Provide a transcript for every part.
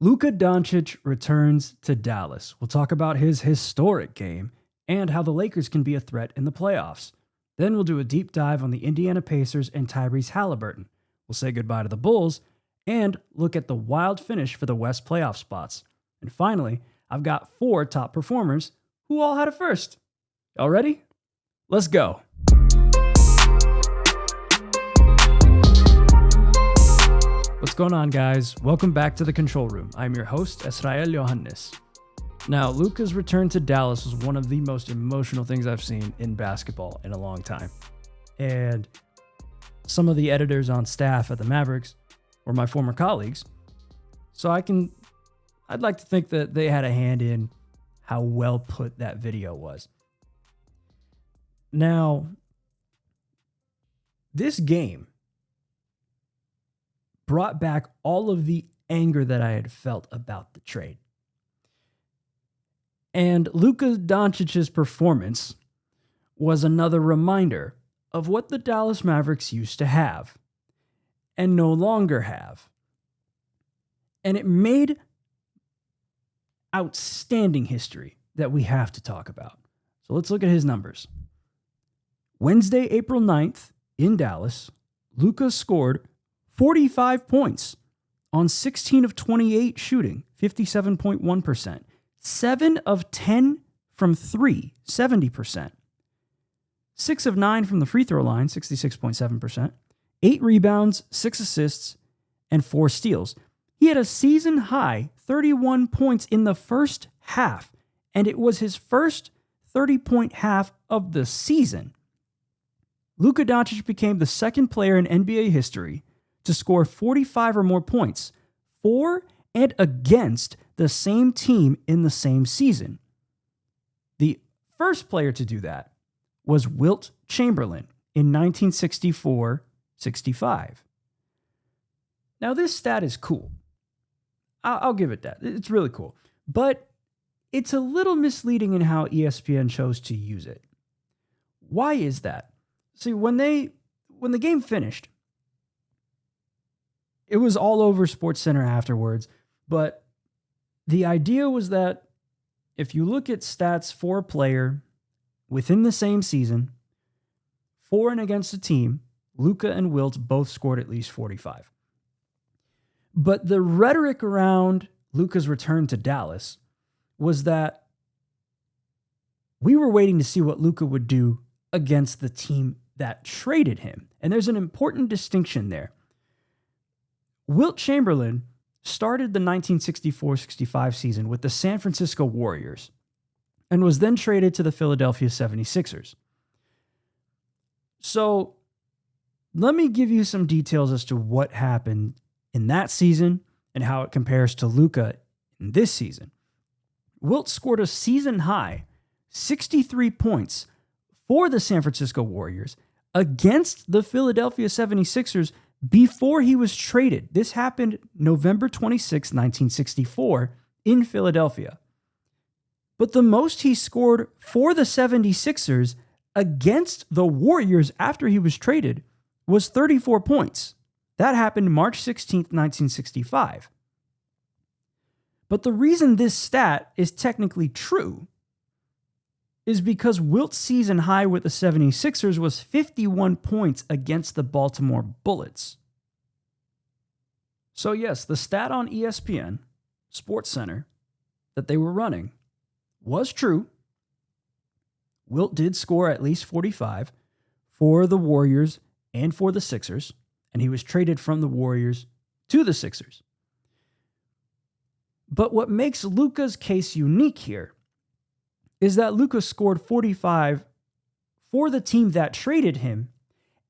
Luka Dončić returns to Dallas. We'll talk about his historic game and how the Lakers can be a threat in the playoffs. Then we'll do a deep dive on the Indiana Pacers and Tyrese Haliburton. We'll say goodbye to the Bulls and look at the wild finish for the West playoff spots. And finally, I've got 4 top performers who all had a first. Y'all ready? Let's go. What's going on, guys? Welcome back to the Control Room. I'm your host, Esrael Johannes. Now, Luka's return to Dallas was one of the most emotional things I've seen in basketball in a long time. And some of the editors on staff at the Mavericks were my former colleagues. So I'd like to think that they had a hand in how well put that video was. Now, this game brought back all of the anger that I had felt about the trade. And Luka Dončić's performance was another reminder of what the Dallas Mavericks used to have and no longer have. And it made outstanding history that we have to talk about. So let's look at his numbers. Wednesday, April 9th in Dallas, Luka scored 45 points on 16 of 28 shooting, 57.1%. 7 of 10 from 3, 70%. 6 of 9 from the free throw line, 66.7%. 8 rebounds, 6 assists, and 4 steals. He had a season high 31 points in the first half, and it was his first 30-point half of the season. Luka Dončić became the second player in NBA history to score 45 or more points for and against the same team in the same season. The first player to do that was Wilt Chamberlain in 1964-65. Now, this stat is cool. I'll give it that. It's really cool. But it's a little misleading in how ESPN chose to use it. Why is that? See, when the game finished, it was all over SportsCenter afterwards, but the idea was that if you look at stats for a player within the same season, for and against a team, Luka and Wilt both scored at least 45. But the rhetoric around Luka's return to Dallas was that we were waiting to see what Luka would do against the team that traded him. And there's an important distinction there. Wilt Chamberlain started the 1964-65 season with the San Francisco Warriors and was then traded to the Philadelphia 76ers. So let me give you some details as to what happened in that season and how it compares to Luka in this season. Wilt scored a season-high 63 points for the San Francisco Warriors against the Philadelphia 76ers before he was traded. This happened November 26, 1964 in Philadelphia. But the most he scored for the 76ers against the Warriors after he was traded was 34 points. That happened March 16, 1965. But the reason this stat is technically true is because Wilt's season high with the 76ers was 51 points against the Baltimore Bullets. So yes, the stat on ESPN, SportsCenter, that they were running was true. Wilt did score at least 45 for the Warriors and for the Sixers, and he was traded from the Warriors to the Sixers. But what makes Luka's case unique here is that Luka scored 45 for the team that traded him,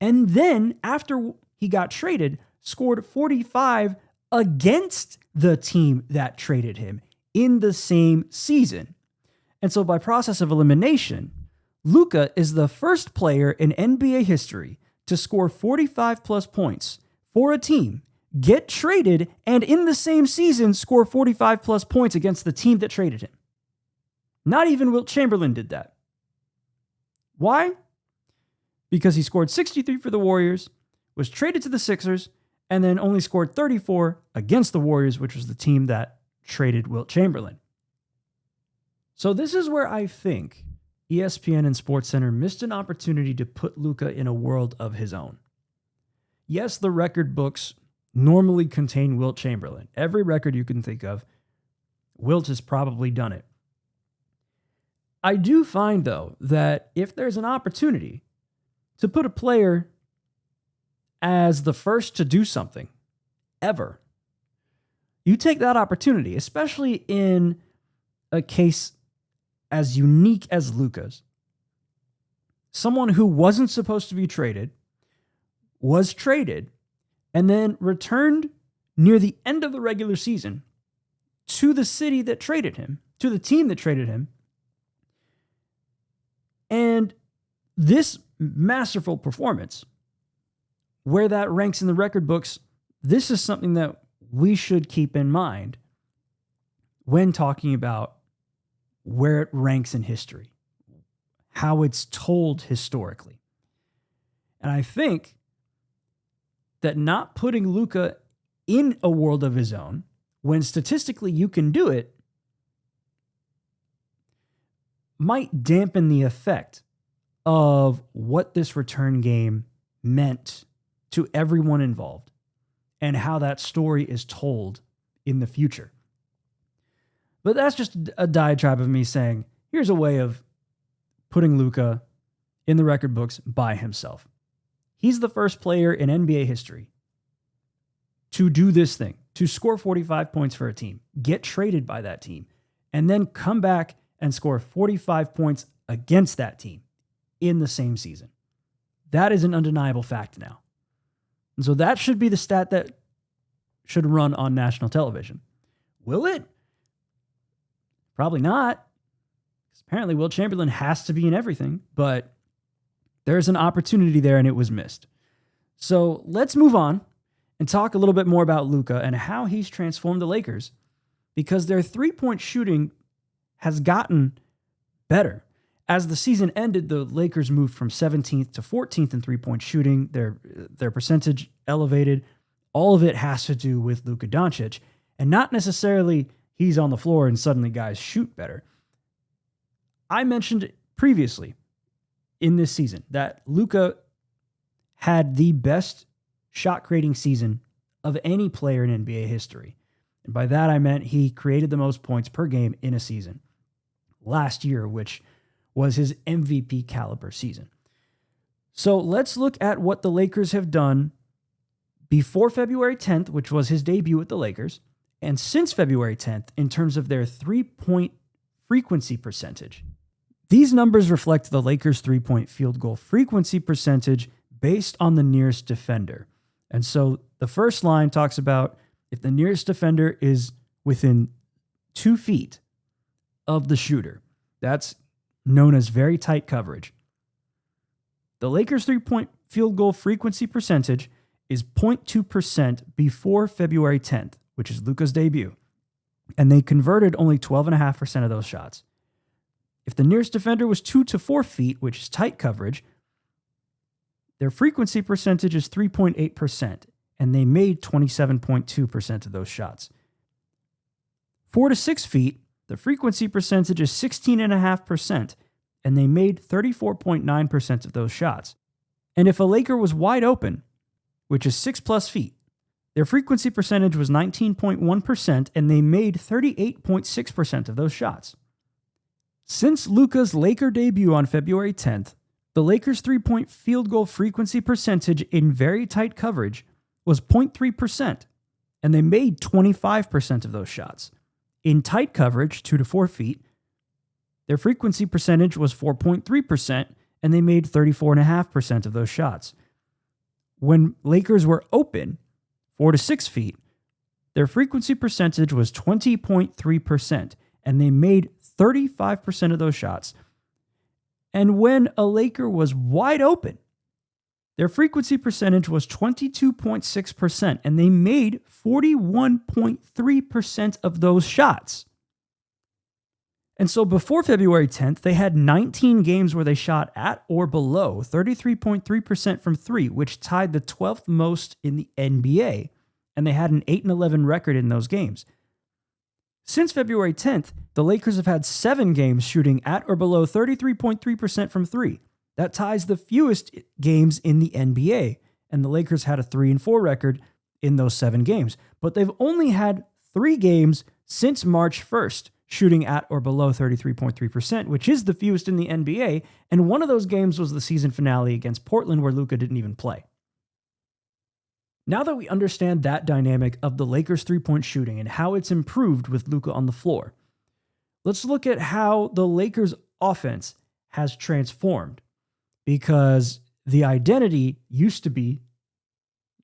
and then after he got traded, scored 45 against the team that traded him in the same season. And so by process of elimination, Luka is the first player in NBA history to score 45 plus points for a team, get traded, and in the same season score 45 plus points against the team that traded him. Not even Wilt Chamberlain did that. Why? Because he scored 63 for the Warriors, was traded to the Sixers, and then only scored 34 against the Warriors, which was the team that traded Wilt Chamberlain. So this is where I think ESPN and SportsCenter missed an opportunity to put Luka in a world of his own. Yes, the record books normally contain Wilt Chamberlain. Every record you can think of, Wilt has probably done it. I do find, though, that if there's an opportunity to put a player as the first to do something ever, you take that opportunity, especially in a case as unique as Luka's. Someone who wasn't supposed to be traded, was traded, and then returned near the end of the regular season to the city that traded him, to the team that traded him. And this masterful performance, where that ranks in the record books, this is something that we should keep in mind when talking about where it ranks in history, how it's told historically. And I think that not putting Luka in a world of his own, when statistically you can do it, might dampen the effect of what this return game meant to everyone involved and how that story is told in the future. But that's just a diatribe of me saying, here's a way of putting Luka in the record books by himself. He's the first player in NBA history to do this thing, to score 45 points for a team, get traded by that team, and then come back and score 45 points against that team in the same season. That is an undeniable fact now. And so that should be the stat that should run on national television. Will it? Probably not. Because apparently Wilt Chamberlain has to be in everything, but there's an opportunity there and it was missed. So let's move on and talk a little bit more about Luka and how he's transformed the Lakers, because their three-point shooting has gotten better. As the season ended, the Lakers moved from 17th to 14th in three-point shooting. Their percentage elevated. All of it has to do with Luka Dončić, and not necessarily he's on the floor and suddenly guys shoot better. I mentioned previously in this season that Luka had the best shot creating season of any player in NBA history. And by that I meant he created the most points per game in a season last year, which was his MVP caliber season. So let's look at what the Lakers have done before February 10th, which was his debut with the Lakers, and since February 10th in terms of their three-point frequency percentage. These numbers reflect the Lakers' three-point field goal frequency percentage based on the nearest defender. And so the first line talks about if the nearest defender is within 2 feet of the shooter. That's known as very tight coverage. The Lakers' three-point field goal frequency percentage is 0.2% before February 10th, which is Luka's debut. And they converted only 12.5% of those shots. If the nearest defender was 2 to 4 feet, which is tight coverage, their frequency percentage is 3.8%, and they made 27.2% of those shots. 4 to 6 feet, the frequency percentage is 16.5%, and they made 34.9% of those shots. And if a Laker was wide open, which is 6+ feet, their frequency percentage was 19.1%, and they made 38.6% of those shots. Since Luka's Laker debut on February 10th, the Lakers' three-point field goal frequency percentage in very tight coverage was 0.3%, and they made 25% of those shots. In tight coverage, 2 to 4 feet, their frequency percentage was 4.3%, and they made 34.5% of those shots. When Lakers were open, 4 to 6 feet, their frequency percentage was 20.3%, and they made 35% of those shots. And when a Laker was wide open, their frequency percentage was 22.6%, and they made 41.3% of those shots. And so before February 10th, they had 19 games where they shot at or below 33.3% from three, which tied the 12th most in the NBA, and they had an 8-11 record in those games. Since February 10th, the Lakers have had 7 games shooting at or below 33.3% from 3. That ties the fewest games in the NBA, and the Lakers had a 3-4 record in those 7 games. But they've only had 3 games since March 1st shooting at or below 33.3%, which is the fewest in the NBA, and one of those games was the season finale against Portland where Luka didn't even play. Now that we understand that dynamic of the Lakers' three-point shooting and how it's improved with Luka on the floor, let's look at how the Lakers' offense has transformed. Because the identity used to be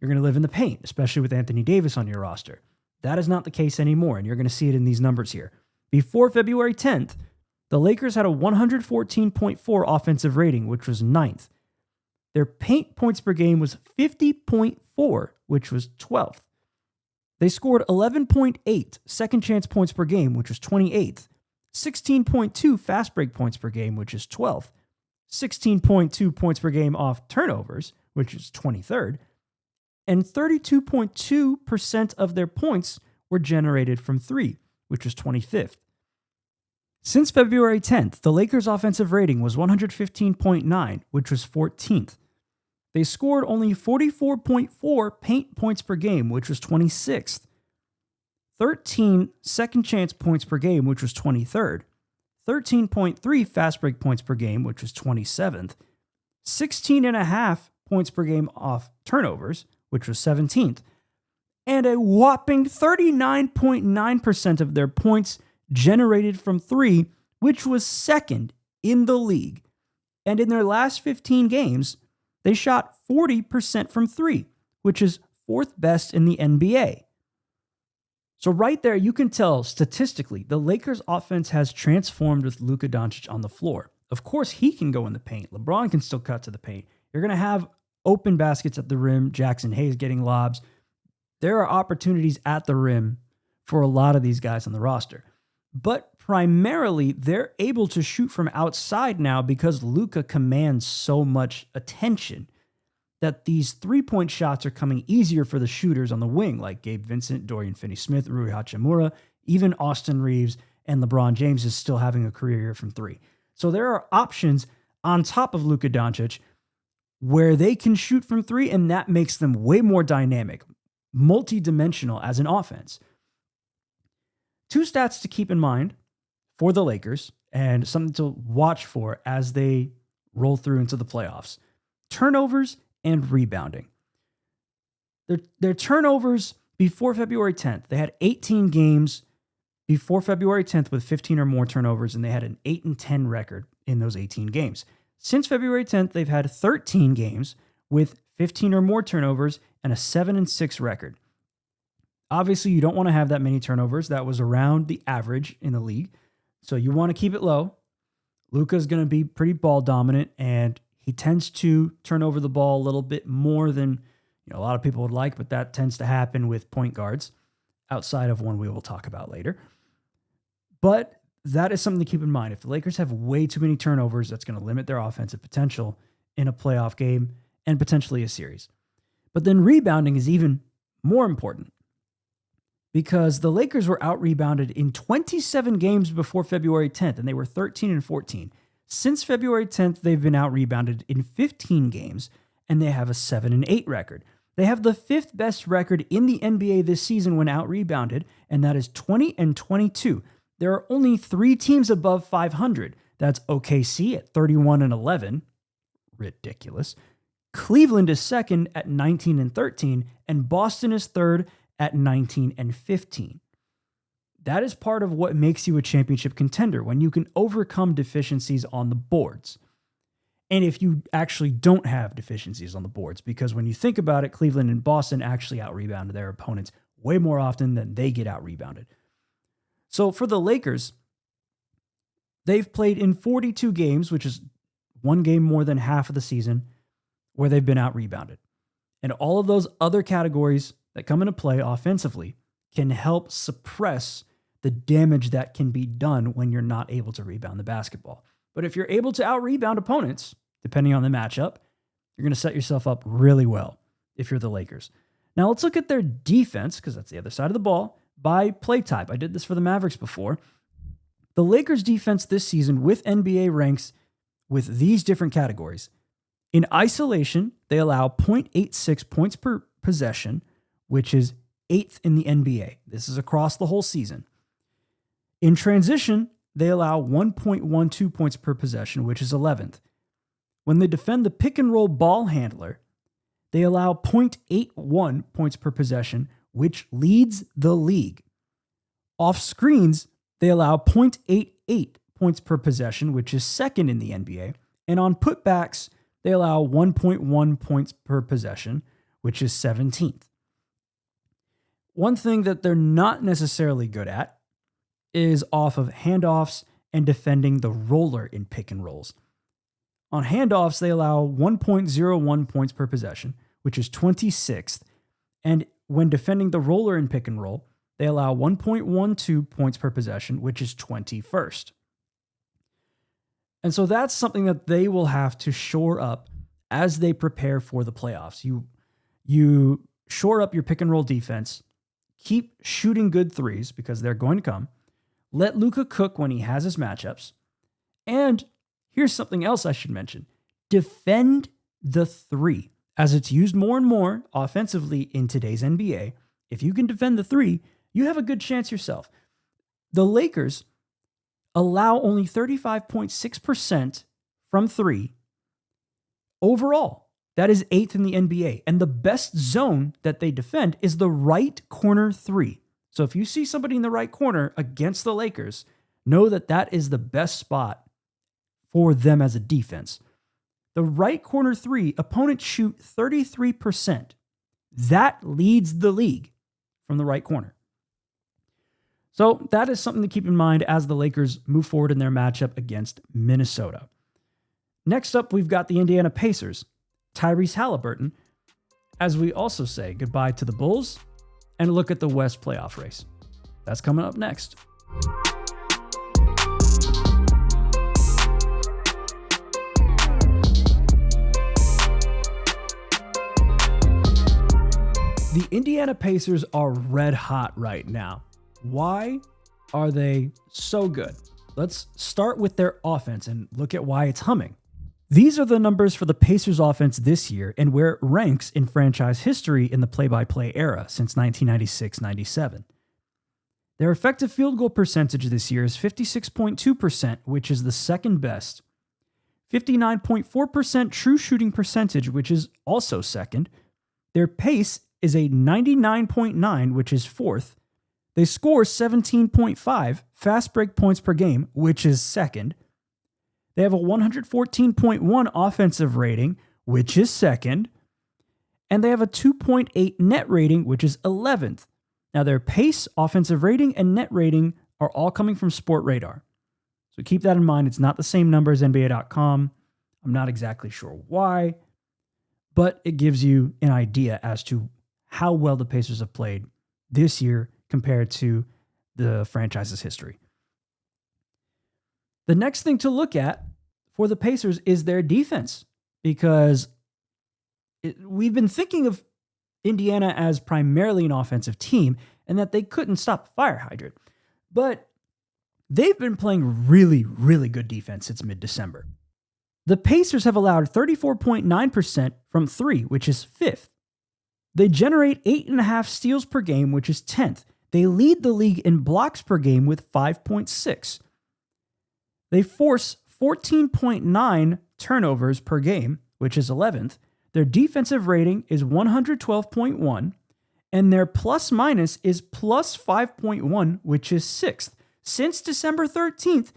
you're going to live in the paint, especially with Anthony Davis on your roster. That is not the case anymore, and you're going to see it in these numbers here. Before February 10th, the Lakers had a 114.4 offensive rating, which was 9th. Their paint points per game was 50.4, which was 12th. They scored 11.8 second chance points per game, which was 28th. 16.2 fast break points per game, which is 12th. 16.2 points per game off turnovers, which is 23rd. And 32.2% of their points were generated from 3, which was 25th. Since February 10th, the Lakers' offensive rating was 115.9, which was 14th. They scored only 44.4 paint points per game, which was 26th. 13 second chance points per game, which was 23rd. 13.3 fast break points per game, which was 27th. 16.5 points per game off turnovers, which was 17th. And a whopping 39.9% of their points generated from 3, which was second in the league. And in their last 15 games, they shot 40% from 3, which is 4th best in the NBA. So right there, you can tell statistically, the Lakers' offense has transformed with Luka Dončić on the floor. Of course, he can go in the paint. LeBron can still cut to the paint. You're going to have open baskets at the rim, Jackson Hayes getting lobs. There are opportunities at the rim for a lot of these guys on the roster. But primarily, they're able to shoot from outside now because Luka commands so much attention that these three-point shots are coming easier for the shooters on the wing, like Gabe Vincent, Dorian Finney-Smith, Rui Hachimura, even Austin Reeves, and LeBron James is still having a career year from 3. So there are options on top of Luka Dončić where they can shoot from 3, and that makes them way more dynamic, multi-dimensional as an offense. 2 stats to keep in mind for the Lakers and something to watch for as they roll through into the playoffs. Turnovers and rebounding. Their turnovers before February 10th, they had 18 games before February 10th with 15 or more turnovers, and they had an 8-10 record in those 18 games. Since February 10th, they've had 13 games with 15 or more turnovers and a 7-6 record. Obviously, you don't want to have that many turnovers. That was around the average in the league. So you want to keep it low. Luka's going to be pretty ball dominant, and he tends to turn over the ball a little bit more than a lot of people would like, but that tends to happen with point guards outside of one we will talk about later. But that is something to keep in mind. If the Lakers have way too many turnovers, that's going to limit their offensive potential in a playoff game and potentially a series. But then rebounding is even more important because the Lakers were out-rebounded in 27 games before February 10th, and they were 13-14. Since February 10th, they've been out-rebounded in 15 games, and they have a 7-8 record. They have the 5th best record in the NBA this season when out-rebounded, and that is 20-22. There are only 3 teams above 500. That's OKC at 31-11. Ridiculous. Cleveland is second at 19-13, and Boston is third at 19-15. That is part of what makes you a championship contender, when you can overcome deficiencies on the boards. And if you actually don't have deficiencies on the boards, because when you think about it, Cleveland and Boston actually out-rebounded their opponents way more often than they get out-rebounded. So for the Lakers, they've played in 42 games, which is 1 game more than half of the season, where they've been out-rebounded. And all of those other categories that come into play offensively can help suppress the damage that can be done when you're not able to rebound the basketball. But if you're able to out-rebound opponents, depending on the matchup, you're going to set yourself up really well if you're the Lakers. Now let's look at their defense, because that's the other side of the ball. by play type. I did this for the Mavericks before. The Lakers defense this season with NBA ranks with these different categories. In isolation, they allow 0.86 points per possession, which is 8th in the NBA. This is across the whole season. In transition, they allow 1.12 points per possession, which is 11th. When they defend the pick and roll ball handler, they allow 0.81 points per possession, which leads the league. Off screens, they allow 0.88 points per possession, which is 2nd in the NBA. And on putbacks, they allow 1.1 points per possession, which is 17th. One thing that they're not necessarily good at is off of handoffs and defending the roller in pick and rolls. On handoffs, they allow 1.01 points per possession, which is 26th. And when defending the roller in pick and roll, they allow 1.12 points per possession, which is 21st. And so that's something that they will have to shore up as they prepare for the playoffs. You shore up your pick and roll defense, keep shooting good threes because they're going to come, let Luka cook when he has his matchups, and here's something else I should mention. Defend the three. As it's used more and more offensively in today's NBA, if you can defend the three, you have a good chance yourself. The Lakers allow only 35.6% from three overall. That is 8th in the NBA. And the best zone that they defend is the right corner three. So if you see somebody in the right corner against the Lakers, know that that is the best spot for them as a defense. The right corner three, opponents shoot 33%. That leads the league from the right corner. So that is something to keep in mind as the Lakers move forward in their matchup against Minnesota. Next up, we've got the Indiana Pacers, Tyrese Haliburton, as we also say goodbye to the Bulls and look at the West playoff race. That's coming up next. The Indiana Pacers are red hot right now. Why are they so good? Let's start with their offense and look at why it's humming. These are the numbers for the Pacers offense this year and where it ranks in franchise history in the play-by-play era since 1996-97. Their effective field goal percentage this year is 56.2%, which is the second best. 59.4% true shooting percentage, which is also second. Their pace is a 99.9, which is fourth. They score 17.5 fast break points per game, which is second. They have a 114.1 offensive rating, which is second. And they have a 2.8 net rating, which is 11th. Now their pace, offensive rating, and net rating are all coming from Sport Radar. So keep that in mind. It's not the same number as NBA.com. I'm not exactly sure why, but it gives you an idea as to how well the Pacers have played this year compared to the franchise's history. The next thing to look at for the Pacers is their defense, because we've been thinking of Indiana as primarily an offensive team and that they couldn't stop the fire hydrant. But they've been playing really, really good defense since mid-December. The Pacers have allowed 34.9% from three, which is fifth. They generate 8.5 steals per game, which is 10th. They lead the league in blocks per game with 5.6. They force 14.9 turnovers per game, which is 11th. Their defensive rating is 112.1, and their plus minus is plus 5.1, which is 6th. Since December 13th,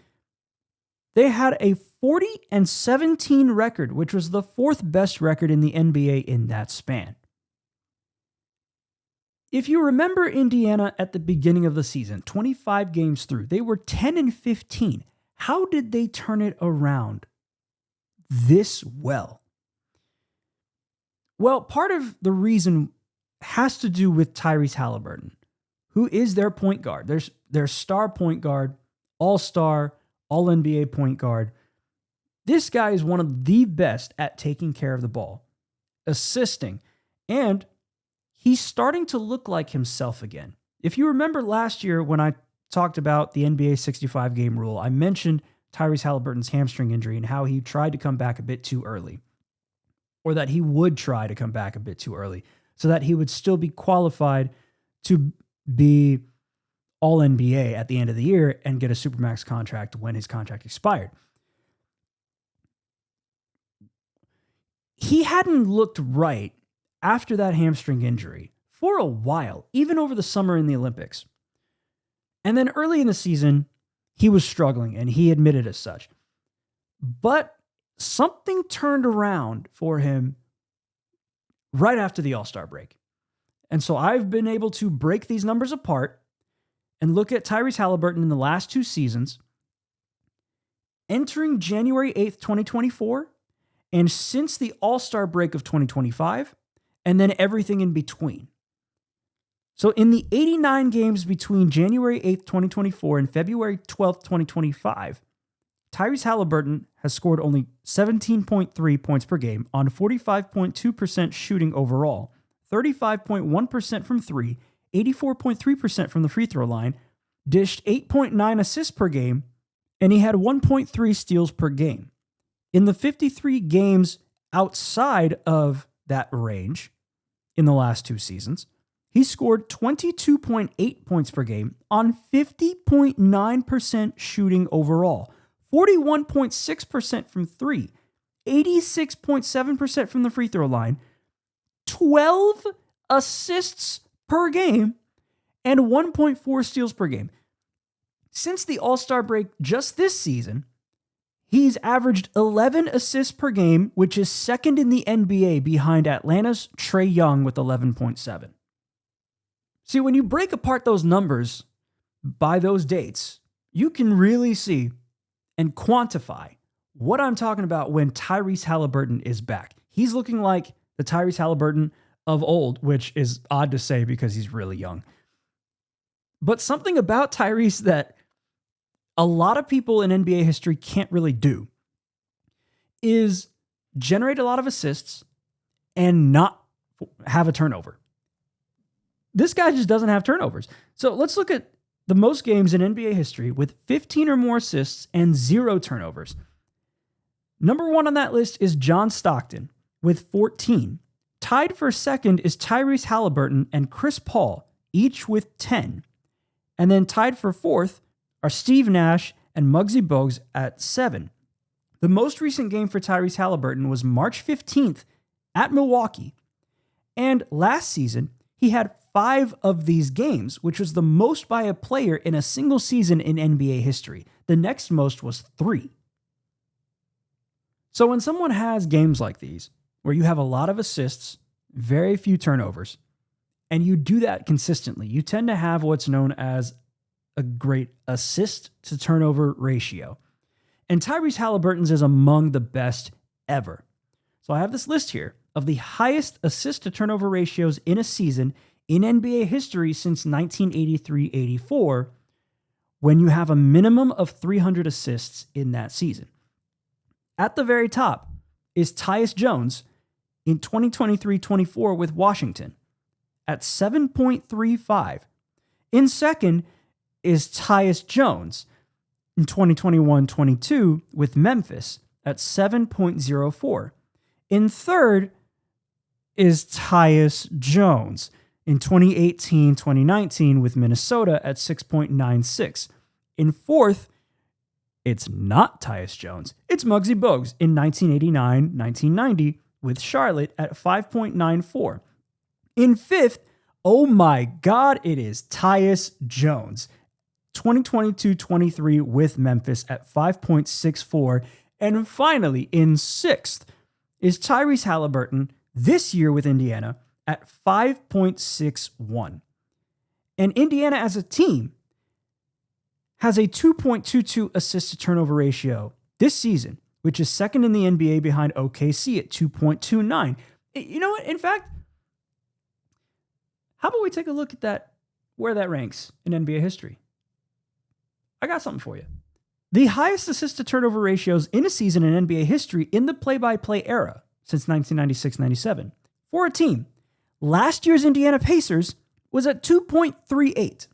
they had a 40-17 record, which was the fourth best record in the NBA in that span. If you remember Indiana at the beginning of the season, 25 games through, they were 10-15. How did they turn it around this well? Well, part of the reason has to do with Tyrese Haliburton, who is their point guard. Their star point guard, all-star, all-NBA point guard. This guy is one of the best at taking care of the ball, assisting, and he's starting to look like himself again. If you remember last year when I talked about the NBA 65-game rule, I mentioned Tyrese Haliburton's hamstring injury and how he tried to come back a bit too early, or that he would try to come back a bit too early so that he would still be qualified to be all NBA at the end of the year and get a Supermax contract when his contract expired. He hadn't looked right after that hamstring injury for a while, even over the summer in the Olympics. And then early in the season, he was struggling, and he admitted as such. But something turned around for him right after the All-Star break. And so I've been able to break these numbers apart and look at Tyrese Haliburton in the last 2 seasons, entering January 8th, 2024, and since the All-Star break of 2025, and then everything in between. So in the 89 games between January 8th, 2024 and February 12th, 2025, Tyrese Haliburton has scored only 17.3 points per game on 45.2% shooting overall, 35.1% from 3, 84.3% from the free throw line, dished 8.9 assists per game, and he had 1.3 steals per game. In the 53 games outside of that range in the last 2 seasons, he scored 22.8 points per game on 50.9% shooting overall, 41.6% from 3, 86.7% from the free throw line, 12 assists per game, and 1.4 steals per game. Since the All-Star break just this season, he's averaged 11 assists per game, which is second in the NBA behind Atlanta's Trae Young with 11.7. See, when you break apart those numbers by those dates, you can really see and quantify what I'm talking about when Tyrese Haliburton is back. He's looking like the Tyrese Haliburton of old, which is odd to say because he's really young. But something about Tyrese that a lot of people in NBA history can't really do is generate a lot of assists and not have a turnover. This guy just doesn't have turnovers. So let's look at the most games in NBA history with 15 or more assists and 0 turnovers. Number 1 on that list is John Stockton with 14. Tied for second is Tyrese Haliburton and Chris Paul, each with 10. And then tied for fourth are Steve Nash and Muggsy Bogues at 7. The most recent game for Tyrese Haliburton was March 15th at Milwaukee. And last season, he had 5 of these games, which was the most by a player in a single season in NBA history. The next most was 3. So when someone has games like these, where you have a lot of assists, very few turnovers, and you do that consistently, you tend to have what's known as a great assist to turnover ratio. And Tyrese Haliburton's is among the best ever. So I have this list here of the highest assist to turnover ratios in a season in NBA history since 1983-84, when you have a minimum of 300 assists in that season. At the very top is Tyus Jones in 2023-24 with Washington at 7.35. In second is Tyus Jones in 2021-22 with Memphis at 7.04. In third is Tyus Jones in 2018-2019 with Minnesota at 6.96. In fourth, it's not Tyus Jones. It's Muggsy Bogues in 1989-1990 with Charlotte at 5.94. In fifth, oh my God, it is Tyus Jones. 2022-23 with Memphis at 5.64. And finally, in sixth is Tyrese Haliburton this year with Indiana at 5.61. And Indiana as a team has a 2.22 assist to turnover ratio this season, which is second in the NBA behind OKC at 2.29. You know what? In fact, how about we take a look at that, where that ranks in NBA history? I got something for you. The highest assist to turnover ratios in a season in NBA history in the play-by-play era since 1996-97 for a team. Last year's Indiana Pacers was at 2.38.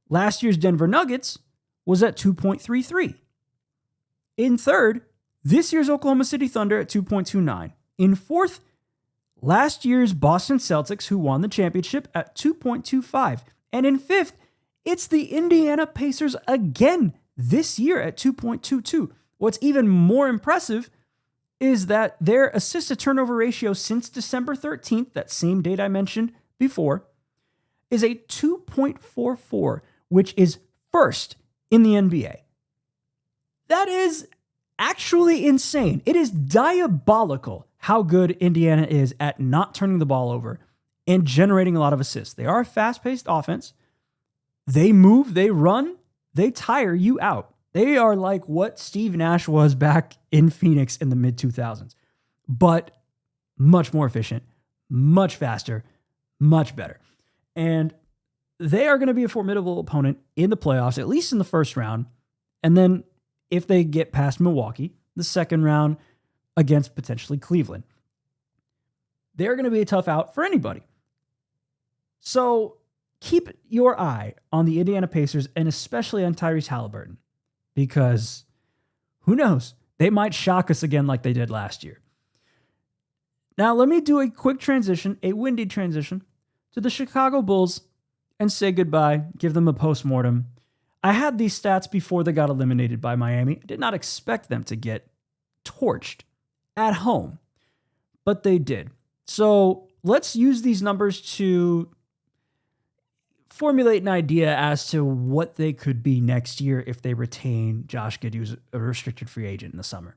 Last year's Denver Nuggets was at 2.33. In third, this year's Oklahoma City Thunder at 2.29. In fourth, last year's Boston Celtics, who won the championship, at 2.25. And in fifth, it's the Indiana Pacers again this year at 2.22. What's even more impressive is that their assist-to-turnover ratio since December 13th, that same date I mentioned before, is a 2.44, which is first in the NBA. That is actually insane. It is diabolical how good Indiana is at not turning the ball over and generating a lot of assists. They are a fast-paced offense. They move, they run, they tire you out. They are like what Steve Nash was back in Phoenix in the mid-2000s, but much more efficient, much faster, much better. And they are going to be a formidable opponent in the playoffs, at least in the first round. And then if they get past Milwaukee, the second round against potentially Cleveland. They're going to be a tough out for anybody. So keep your eye on the Indiana Pacers and especially on Tyrese Haliburton, because who knows? They might shock us again like they did last year. Now, let me do a quick transition, a windy transition, to the Chicago Bulls and say goodbye, give them a postmortem. I had these stats before they got eliminated by Miami. I did not expect them to get torched at home, but they did. So let's use these numbers to formulate an idea as to what they could be next year if they retain Josh Giddey, who's a restricted free agent in the summer.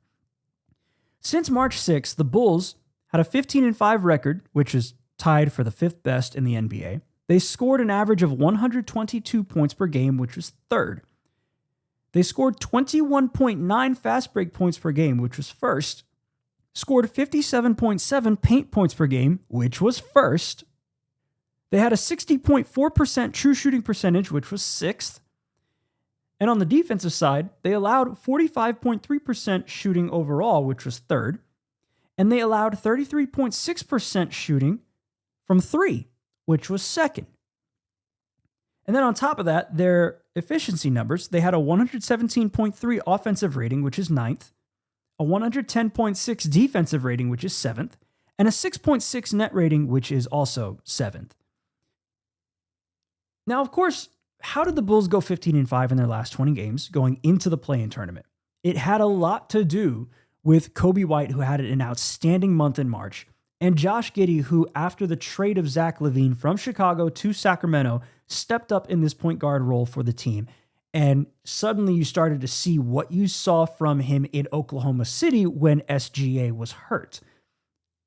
Since March 6th, the Bulls had a 15-5 record, which is tied for the fifth best in the NBA. They scored an average of 122 points per game, which was third. They scored 21.9 fast break points per game, which was first. Scored 57.7 paint points per game, which was first. They had a 60.4% true shooting percentage, which was sixth. And on the defensive side, they allowed 45.3% shooting overall, which was third. And they allowed 33.6% shooting from three, which was second. And then on top of that, their efficiency numbers, they had a 117.3 offensive rating, which is ninth, a 110.6 defensive rating, which is seventh, and a 6.6 net rating, which is also seventh. Now, of course, how did the Bulls go 15-5 in their last 20 games going into the play-in tournament? It had a lot to do with Coby White, who had an outstanding month in March, and Josh Giddey, who after the trade of Zach LaVine from Chicago to Sacramento, stepped up in this point guard role for the team. And suddenly you started to see what you saw from him in Oklahoma City when SGA was hurt.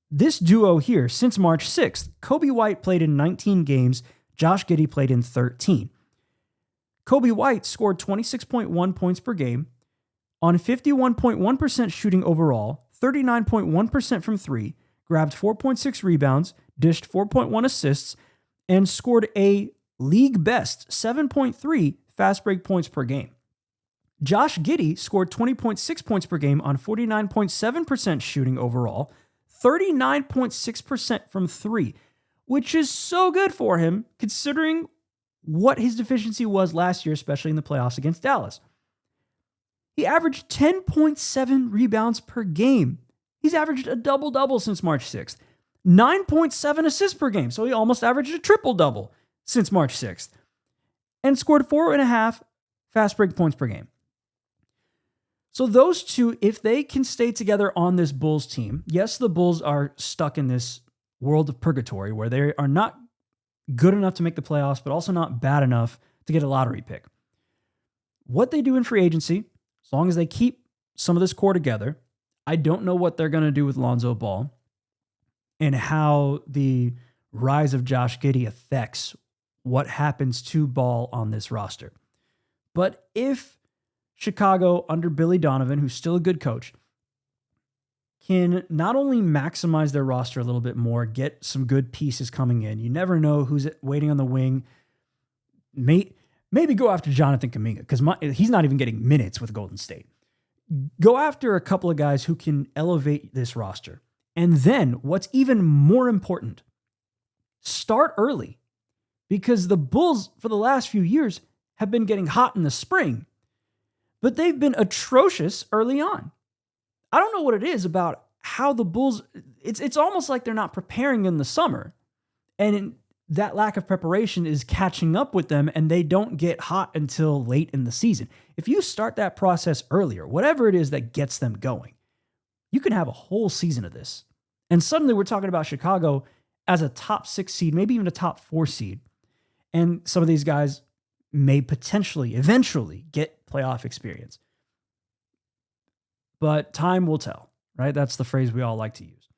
This duo here, since March 6th, Coby White played in 19 games, Josh Giddey played in 13. Coby White scored 26.1 points per game on 51.1% shooting overall, 39.1% from three, grabbed 4.6 rebounds, dished 4.1 assists, and scored a league best 7.3 fast break points per game. Josh Giddey scored 20.6 points per game on 49.7% shooting overall, 39.6% from three, which is so good for him considering what his deficiency was last year, especially in the playoffs against Dallas. He averaged 10.7 rebounds per game. He's averaged a double-double since March 6th. 9.7 assists per game, so he almost averaged a triple-double since March 6th. And scored 4.5 fast break points per game. So those two, if they can stay together on this Bulls team, yes, the Bulls are stuck in this world of purgatory where they are not good enough to make the playoffs, but also not bad enough to get a lottery pick. What they do in free agency, as long as they keep some of this core together, I don't know what they're going to do with Lonzo Ball and how the rise of Josh Giddey affects what happens to Ball on this roster. But if Chicago, under Billy Donovan, who's still a good coach, can not only maximize their roster a little bit more, get some good pieces coming in, you never know who's waiting on the wing. Maybe go after Jonathan Kuminga, because he's not even getting minutes with Golden State. Go after a couple of guys who can elevate this roster. And then, what's even more important, start early. because the Bulls for the last few years have been getting hot in the spring, but they've been atrocious early on. I don't know what it is about how the Bulls, it's almost like they're not preparing in the summer. And that lack of preparation is catching up with them, and they don't get hot until late in the season. If you start that process earlier, whatever it is that gets them going, you can have a whole season of this. And suddenly we're talking about Chicago as a top 6 seed, maybe even a top 4 seed. And some of these guys may potentially, eventually get playoff experience. But time will tell, right? That's the phrase we all like to use.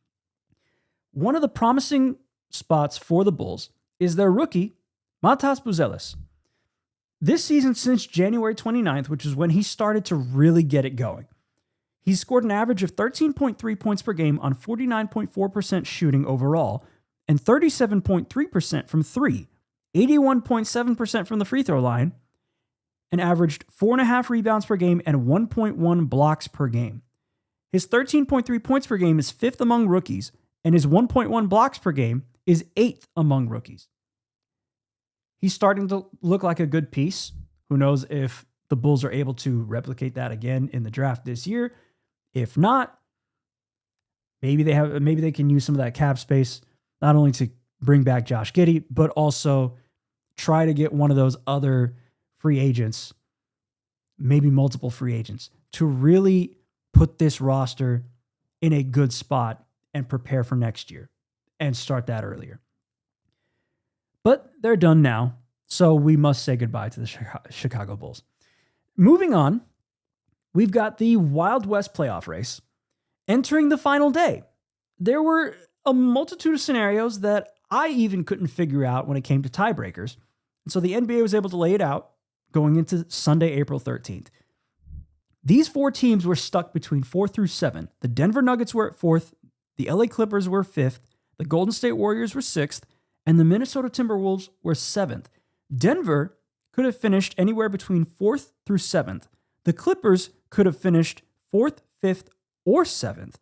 One of the promising spots for the Bulls is their rookie, Matas Buzelis. This season, since January 29th, which is when he started to really get it going, he's scored an average of 13.3 points per game on 49.4% shooting overall and 37.3% from three, 81.7% from the free throw line, and averaged 4.5 rebounds per game and 1.1 blocks per game. His 13.3 points per game is 5th among rookies, and his 1.1 blocks per game is 8th among rookies. He's starting to look like a good piece. Who knows if the Bulls are able to replicate that again in the draft this year. If not, maybe they can use some of that cap space, not only to bring back Josh Giddey, but also try to get one of those other free agents, maybe multiple free agents, to really put this roster in a good spot and prepare for next year and start that earlier. But they're done now, so we must say goodbye to the Chicago Bulls. Moving on, we've got the Wild West playoff race entering the final day. There were a multitude of scenarios that I even couldn't figure out when it came to tiebreakers. And so the NBA was able to lay it out going into Sunday, April 13th. These 4 teams were stuck between 4 through 7. The Denver Nuggets were at 4th, the LA Clippers were 5th, the Golden State Warriors were 6th, and the Minnesota Timberwolves were 7th. Denver could have finished anywhere between 4th through 7th. The Clippers could have finished 4th, 5th, or 7th.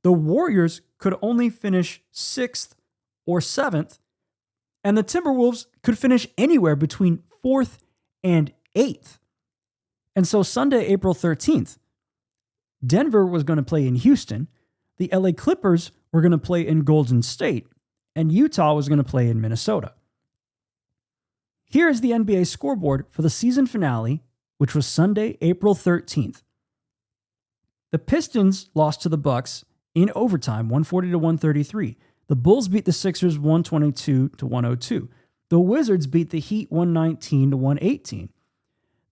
The Warriors could only finish 6th or 7th. And the Timberwolves could finish anywhere between 4th and 8th. And so Sunday, April 13th, Denver was going to play in Houston. The LA Clippers were going to play in Golden State. And Utah was going to play in Minnesota. Here is the NBA scoreboard for the season finale, which was Sunday, April 13th. The Pistons lost to the Bucks in overtime, 140-133. The Bulls beat the Sixers 122-102. The Wizards beat the Heat 119-118.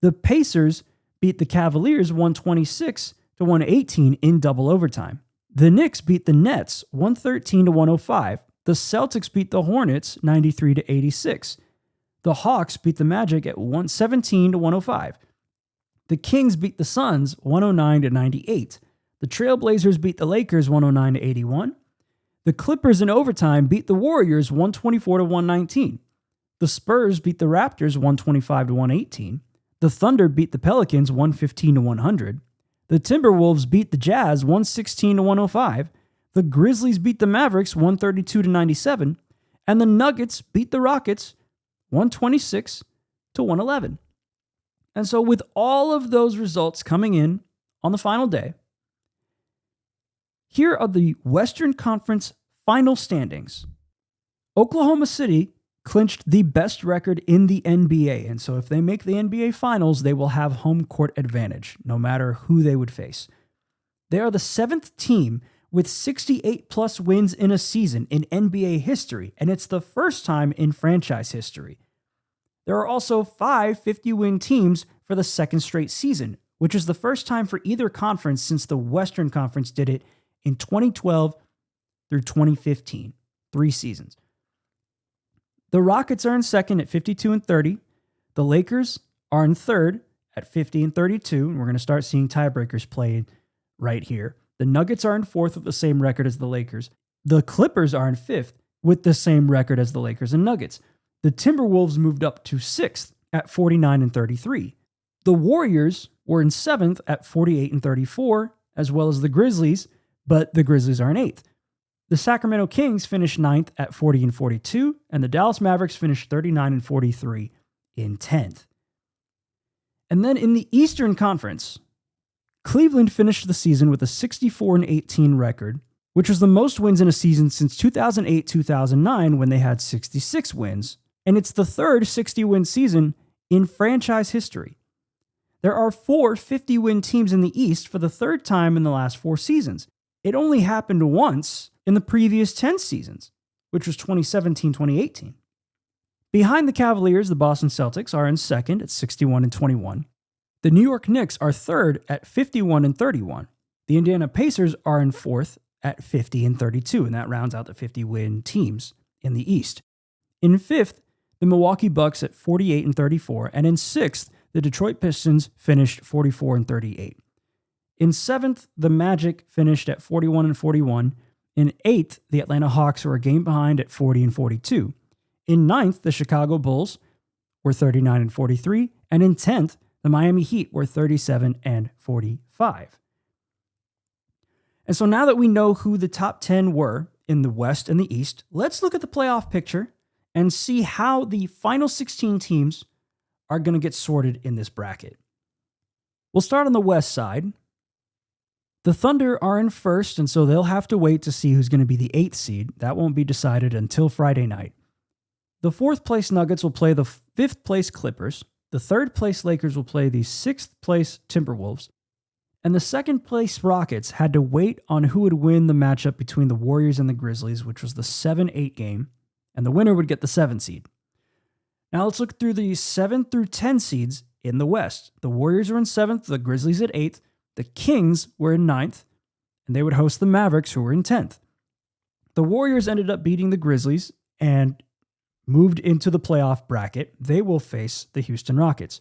The Pacers beat the Cavaliers 126-118 in double overtime. The Knicks beat the Nets 113-105. The Celtics beat the Hornets 93-86. The Hawks beat the Magic at 117-105. The Kings beat the Suns 109-98. The Trailblazers beat the Lakers 109-81. The Clippers in overtime beat the Warriors 124-119. The Spurs beat the Raptors 125-118. The Thunder beat the Pelicans 115-100. The Timberwolves beat the Jazz 116-105. The Grizzlies beat the Mavericks 132-97. And the Nuggets beat the Rockets 126-111. And so with all of those results coming in on the final day, here are the Western Conference final standings. Oklahoma City clinched the best record in the NBA. And so if they make the NBA Finals, they will have home court advantage, no matter who they would face. They are the 7th team with 68-plus wins in a season in NBA history, and it's the first time in franchise history. There are also 5 50-win teams for the second straight season, which is the first time for either conference since the Western Conference did it in 2012 through 2015, 3 seasons. The Rockets are in second at 52-30. The Lakers are in third at 50-32, and we're going to start seeing tiebreakers play right here. The Nuggets are in fourth with the same record as the Lakers. The Clippers are in fifth with the same record as the Lakers and Nuggets. The Timberwolves moved up to sixth at 49-33. The Warriors were in seventh at 48-34, as well as the Grizzlies, but the Grizzlies are in eighth. The Sacramento Kings finished 9th at 40-42, and the Dallas Mavericks finished 39-43 in 10th. And then in the Eastern Conference, Cleveland finished the season with a 64-18 record, which was the most wins in a season since 2008-2009 when they had 66 wins, and it's the third 60-win season in franchise history. There are 4 50-win teams in the East for the third time in the last 4 seasons. It only happened once in the previous 10 seasons, which was 2017-2018. Behind the Cavaliers, the Boston Celtics are in second at 61-21. The New York Knicks are third at 51-31. The Indiana Pacers are in fourth at 50-32, and that rounds out the 50-win teams in the East. In fifth, the Milwaukee Bucks at 48-34, and in sixth, the Detroit Pistons finished 44-38. In seventh, the Magic finished at 41-41. In eighth, the Atlanta Hawks were a game behind at 40-42. In ninth, the Chicago Bulls were 39-43, and in 10th, the Miami Heat were 37-45. And so now that we know who the top 10 were in the West and the East, let's look at the playoff picture and see how the final 16 teams are going to get sorted in this bracket. We'll start on the West side. The Thunder are in first, and so they'll have to wait to see who's going to be the 8th seed. That won't be decided until Friday night. The 4th place Nuggets will play the 5th place Clippers. The 3rd place Lakers will play the 6th place Timberwolves. And the 2nd place Rockets had to wait on who would win the matchup between the Warriors and the Grizzlies, which was the 7-8 game, and the winner would get the 7th seed. Now let's look through the 7 through 10 seeds in the West. The Warriors are in 7th, the Grizzlies at 8th, the Kings were in 9th, and they would host the Mavericks, who were in 10th. The Warriors ended up beating the Grizzlies and moved into the playoff bracket. They will face the Houston Rockets.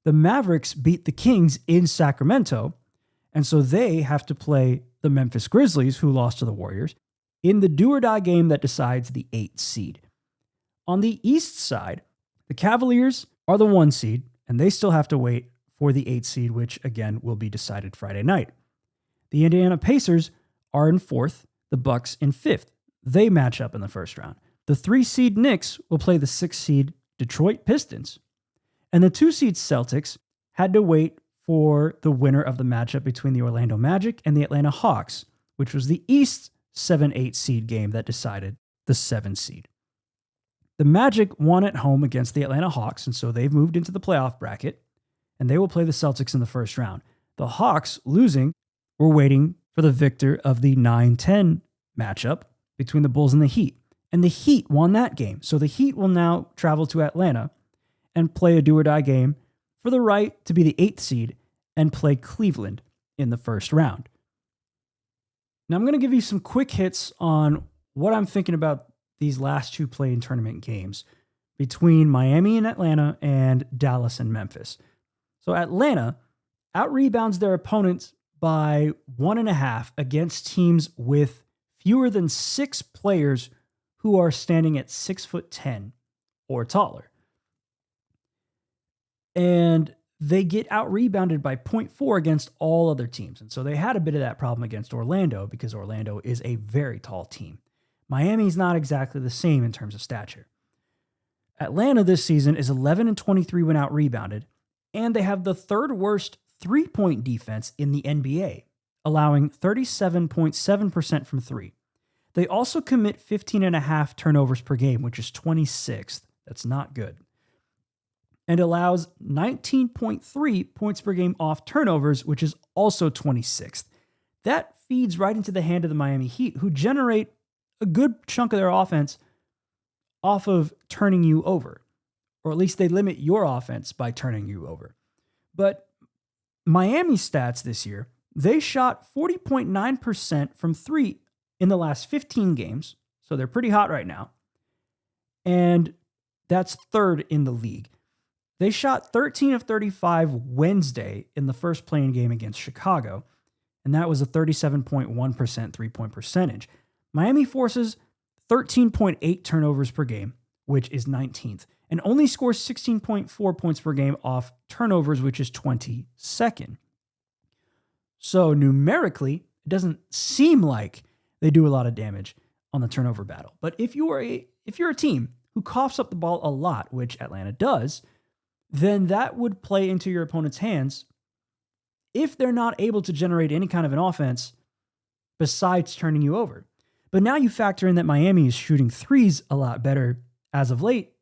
The Mavericks beat the Kings in Sacramento, and so they have to play the Memphis Grizzlies, who lost to the Warriors, in the do-or-die game that decides the 8th seed. On the East side, the Cavaliers are the 1 seed, and they still have to wait for the 8th seed, which, again, will be decided Friday night. The Indiana Pacers are in 4th, the Bucks in 5th. They match up in the first round. The 3 seed Knicks will play the 6 seed Detroit Pistons. And the 2 seed Celtics had to wait for the winner of the matchup between the Orlando Magic and the Atlanta Hawks, which was the East 7-8 seed game that decided the 7 seed. The Magic won at home against the Atlanta Hawks, and so they've moved into the playoff bracket, and they will play the Celtics in the first round. The Hawks, losing, were waiting for the victor of the 9-10 matchup between the Bulls and the Heat. And the Heat won that game, so the Heat will now travel to Atlanta and play a do-or-die game for the right to be the 8th seed and play Cleveland in the first round. Now, I'm going to give you some quick hits on what I'm thinking about these last 2 play-in tournament games between Miami and Atlanta and Dallas and Memphis. So Atlanta out-rebounds their opponents by 1.5 against teams with fewer than 6 players who are standing at 6'10" or taller. And they get out-rebounded by 0.4 against all other teams. And so they had a bit of that problem against Orlando because Orlando is a very tall team. Miami's not exactly the same in terms of stature. Atlanta this season is 11-23 when out-rebounded, and they have the 3rd worst 3-point defense in the NBA, allowing 37.7% from 3. They also commit 15.5 turnovers per game, which is 26th. That's not good. And allows 19.3 points per game off turnovers, which is also 26th. That feeds right into the hand of the Miami Heat, who generate a good chunk of their offense off of turning you over. Or at least they limit your offense by turning you over. But Miami's stats this year, they shot 40.9% from 3 in the last 15 games. So they're pretty hot right now. And that's 3rd in the league. They shot 13 of 35 Wednesday in the first play-in game against Chicago, and that was a 37.1% three-point percentage. Miami forces 13.8 turnovers per game, which is 19th, and only scores 16.4 points per game off turnovers, which is 22nd. So numerically, it doesn't seem like they do a lot of damage on the turnover battle. But if you're a team who coughs up the ball a lot, which Atlanta does, then that would play into your opponent's hands if they're not able to generate any kind of an offense besides turning you over. But now you factor in that Miami is shooting threes a lot better as of late,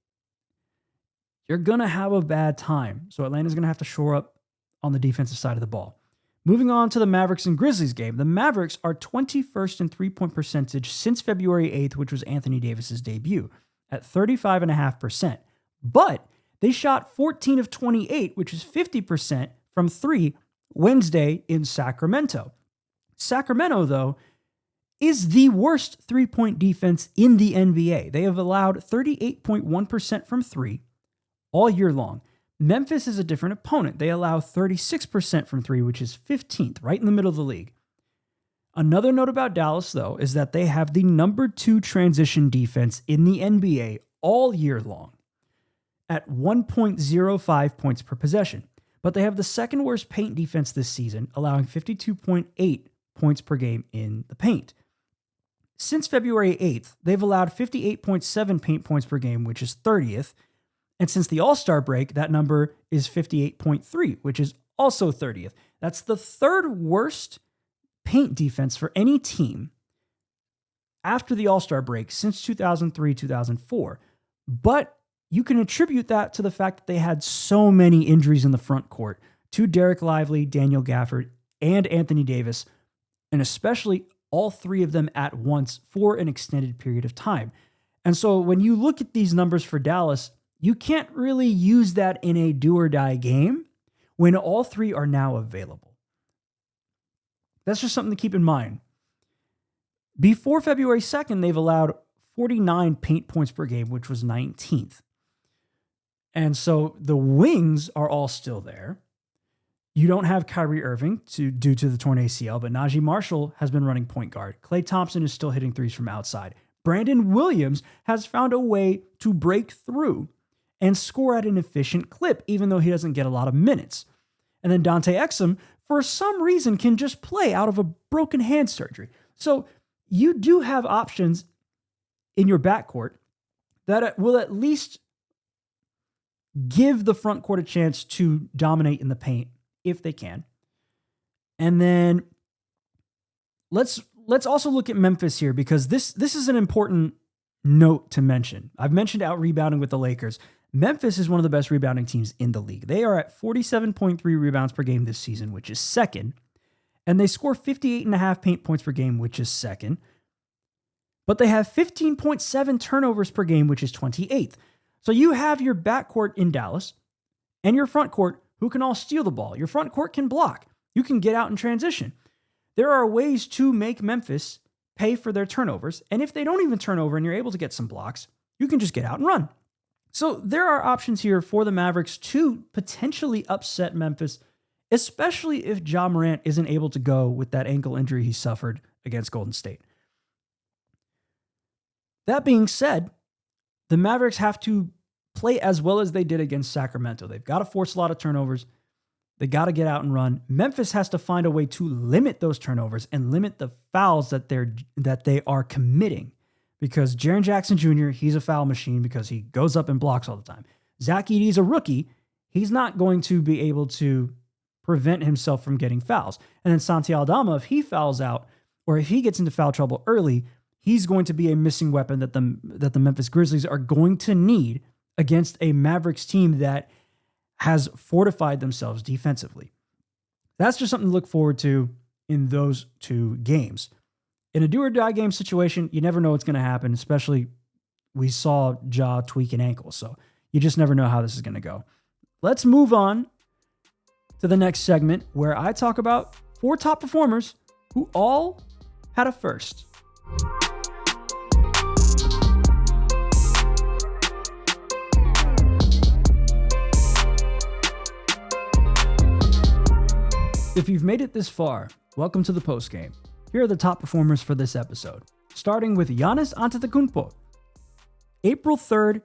you're going to have a bad time. So Atlanta's going to have to shore up on the defensive side of the ball. Moving on to the Mavericks and Grizzlies game. The Mavericks are 21st in three-point percentage since February 8th, which was Anthony Davis's debut, at 35.5%. But they shot 14 of 28, which is 50% from three Wednesday in Sacramento. Sacramento, though, is the worst three-point defense in the NBA. They have allowed 38.1% from three all year long. Memphis is a different opponent. They allow 36% from three, which is 15th, right in the middle of the league. Another note about Dallas, though, is that they have the number 2 transition defense in the NBA all year long at 1.05 points per possession. But they have the second worst paint defense this season, allowing 52.8 points per game in the paint. Since February 8th, they've allowed 58.7 paint points per game, which is 30th. And since the All-Star break, that number is 58.3, which is also 30th. That's the third worst paint defense for any team after the All-Star break since 2003-2004. But you can attribute that to the fact that they had so many injuries in the front court to Derek Lively, Daniel Gafford, and Anthony Davis, and especially all three of them at once for an extended period of time. And so when you look at these numbers for Dallas, you can't really use that in a do-or-die game when all three are now available. That's just something to keep in mind. Before February 2nd, they've allowed 49 paint points per game, which was 19th. And so the wings are all still there. You don't have Kyrie Irving due to the torn ACL, but Najee Marshall has been running point guard. Klay Thompson is still hitting threes from outside. Brandon Williams has found a way to break through and score at an efficient clip, even though he doesn't get a lot of minutes. And then Dante Exum, for some reason, can just play out of a broken hand surgery. So you do have options in your backcourt that will at least give the front court a chance to dominate in the paint if they can. And then let's also look at Memphis here, because this is an important note to mention. I've mentioned out rebounding with the Lakers. Memphis is one of the best rebounding teams in the league. They are at 47.3 rebounds per game this season, which is second. And they score 58.5 paint points per game, which is second. But they have 15.7 turnovers per game, which is 28th. So you have your backcourt in Dallas and your front court who can all steal the ball. Your front court can block. You can get out in transition. There are ways to make Memphis pay for their turnovers. And if they don't even turn over and you're able to get some blocks, you can just get out and run. So there are options here for the Mavericks to potentially upset Memphis, especially if Ja Morant isn't able to go with that ankle injury he suffered against Golden State. That being said, the Mavericks have to play as well as they did against Sacramento. They've got to force a lot of turnovers. They got to get out and run. Memphis has to find a way to limit those turnovers and limit the fouls that they are committing. Because Jaren Jackson Jr., he's a foul machine because he goes up and blocks all the time. Zach Edey's a rookie. He's not going to be able to prevent himself from getting fouls. And then Santi Aldama, if he fouls out or if he gets into foul trouble early, he's going to be a missing weapon that the Memphis Grizzlies are going to need against a Mavericks team that has fortified themselves defensively. That's just something to look forward to in those two games. In a do-or-die game situation, you never know what's going to happen, especially we saw Ja tweak an ankle, so you just never know how this is going to go. Let's move on to the next segment where I talk about 4 top performers who all had a first. If you've made it this far, welcome to the postgame. Here are the top performers for this episode, starting with Giannis Antetokounmpo. April 3rd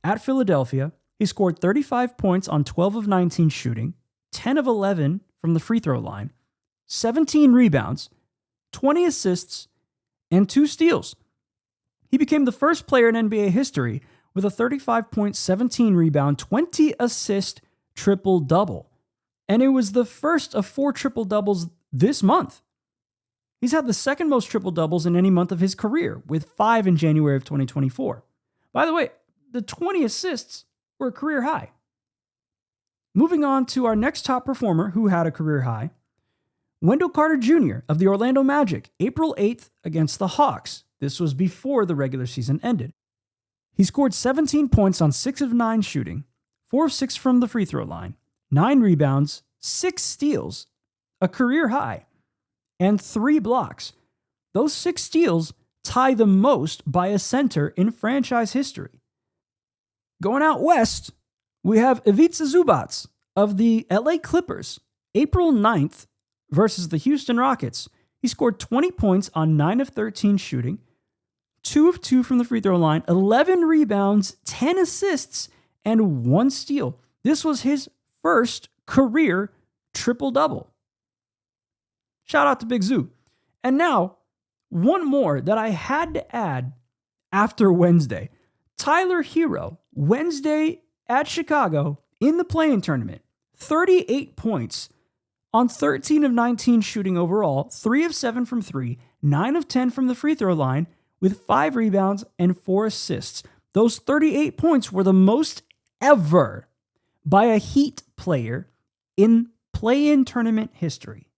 at Philadelphia, he scored 35 points on 12 of 19 shooting, 10 of 11 from the free throw line, 17 rebounds, 20 assists, and 2 steals. He became the first player in NBA history with a 35-point, 17-rebound, 20-assist triple-double. And it was the first of 4 triple-doubles this month. He's had the second most triple-doubles in any month of his career, with 5 in January of 2024. By the way, the 20 assists were a career high. Moving on to our next top performer who had a career high, Wendell Carter Jr. of the Orlando Magic, April 8th against the Hawks. This was before the regular season ended. He scored 17 points on 6 of 9 shooting, 4 of 6 from the free throw line, 9 rebounds, 6 steals, a career high, and 3 blocks. Those 6 steals tie the most by a center in franchise history. Going out west, we have Ivica Zubac of the LA Clippers, April 9th versus the Houston Rockets. He scored 20 points on 9 of 13 shooting, 2 of 2 from the free throw line, 11 rebounds, 10 assists, and 1 steal. This was his first career triple-double. Shout out to Big Zoo. And now, one more that I had to add after Wednesday. Tyler Hero, Wednesday at Chicago in the play-in tournament, 38 points on 13 of 19 shooting overall, 3 of 7 from 3, 9 of 10 from the free throw line, with 5 rebounds and 4 assists. Those 38 points were the most ever by a Heat player in play-in tournament history.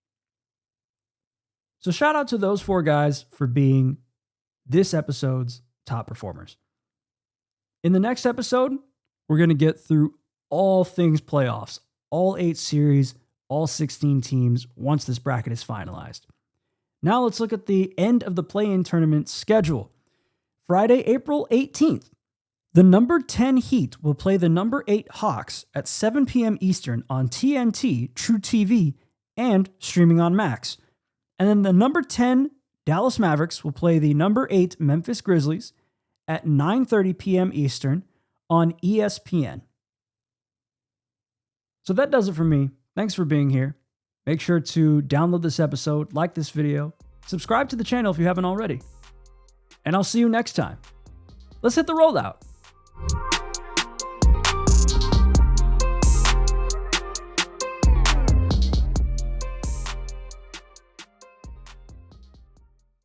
So shout out to those 4 guys for being this episode's top performers. In the next episode, we're going to get through all things playoffs, all 8 series, all 16 teams once this bracket is finalized. Now let's look at the end of the play-in tournament schedule. Friday, April 18th, the number 10 Heat will play the number 8 Hawks at 7 p.m. Eastern on TNT, True TV, and streaming on Max. And then the number 10 Dallas Mavericks will play the number 8 Memphis Grizzlies at 9:30 p.m. Eastern on ESPN. So that does it for me. Thanks for being here. Make sure to download this episode, like this video, subscribe to the channel if you haven't already. And I'll see you next time. Let's hit the rollout.